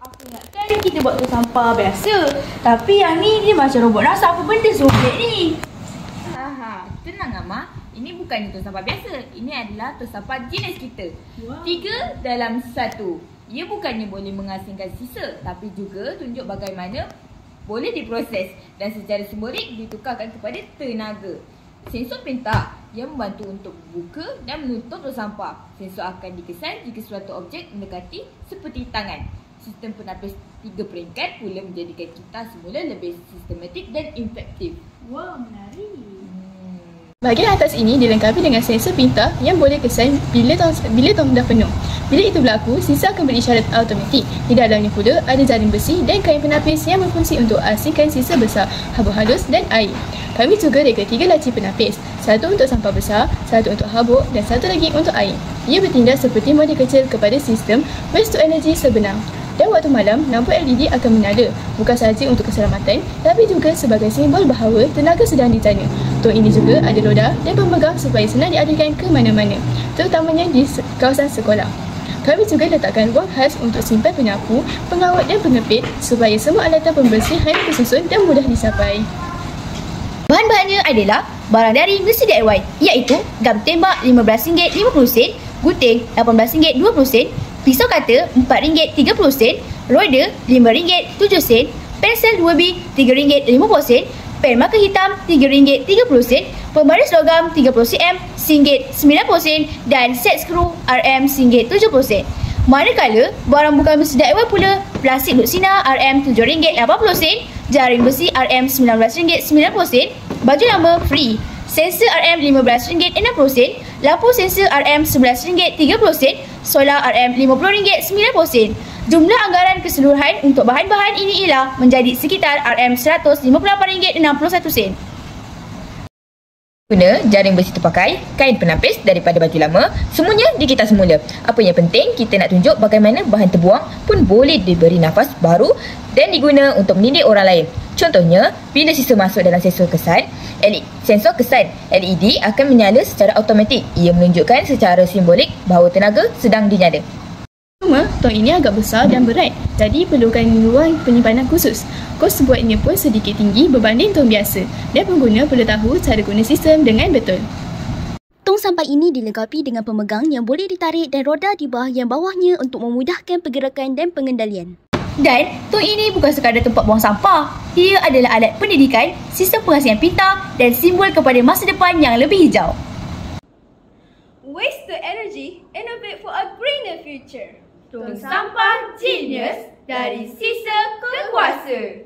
Aku ingatkan kita buat tong sampah biasa. Tapi yang ni dia macam robot NASA. Apa benda sobek ni? Tenang Amah. Ini bukan tong sampah biasa. Ini adalah tong sampah jenis kita. Wow. 3 dalam 1. Ia bukannya boleh mengasingkan sisa, tapi juga tunjuk bagaimana boleh diproses dan secara simbolik ditukarkan kepada tenaga. Sensor pintar yang membantu untuk buka dan menutup tong sampah. Sensor akan dikesan jika suatu objek mendekati seperti tangan. Sistem penapis 3 peringkat pula menjadikan kita semula lebih sistematik dan efektif. Wah, menarik. Bahagian atas ini dilengkapi dengan sensor pintar yang boleh kesan bila tong dah penuh. Bila itu berlaku, sisa akan berisyarat automatik. Di dalamnya pula ada jaring besi dan kain penapis yang berfungsi untuk asingkan sisa besar, habuk halus dan air. Kami juga reka 3 laci penapis, satu untuk sampah besar, satu untuk habuk dan satu lagi untuk air. Ia bertindak seperti model kecil kepada sistem waste to energy sebenar. Dan waktu malam, lampu LED akan menyala, bukan sahaja untuk keselamatan, tapi juga sebagai simbol bahawa tenaga sedang dijana. Tong ini juga ada roda dan pemegang supaya senang dialihkan ke mana-mana, terutamanya di kawasan sekolah. Kami juga letakkan ruang khas untuk simpan penyapu, pengawet dan pengepit supaya semua alatan pembersih hanya tersusun dan mudah dicapai. Bahan-bahannya adalah barang dari mesin DIY, iaitu gam tembak RM15 50 sen, gunting RM18 20 sen, pisau kata RM4 30 sen, roda RM5 7 sen, pensel 2B RM3 50 sen, pen marker hitam RM3 30 sen, pembaris logam 30 cm RM90 sen dan set skru RM RM70 sen. Manakala barang bukan mesin DIY pula, plastik duk sinar RM7 80 sen, jaring besi RM19 90 sen, baju lama free, sensor RM15 60 sen, lampu sensor RM11 30 sen, solar RM50 90 sen. Jumlah anggaran keseluruhan untuk bahan-bahan ini ialah menjadi sekitar RM158 61 sen. Guna jaring besi terpakai, kain penapis daripada baju lama, semuanya dikitas semula. Apa yang penting, kita nak tunjuk bagaimana bahan terbuang pun boleh diberi nafas baru dan diguna untuk mendidik orang lain. Contohnya, bila sisa masuk dalam sensor kesan LED akan menyala secara automatik. Ia menunjukkan secara simbolik bahawa tenaga sedang dinyala. Cuma, tong ini agak besar dan berat, jadi perlukan ruang penyimpanan khusus. Kos buatnya pun sedikit tinggi berbanding tong biasa dan pengguna perlu tahu cara guna sistem dengan betul. Tong sampah ini dilengkapi dengan pemegang yang boleh ditarik dan roda di bahagian bawahnya untuk memudahkan pergerakan dan pengendalian. Dan tong ini bukan sekadar tempat buang sampah. Ia adalah alat pendidikan, sistem pengasihan pintar dan simbol kepada masa depan yang lebih hijau. Waste the energy, innovate for a greener future. Tong sampah genius dari sisa ke kuasa.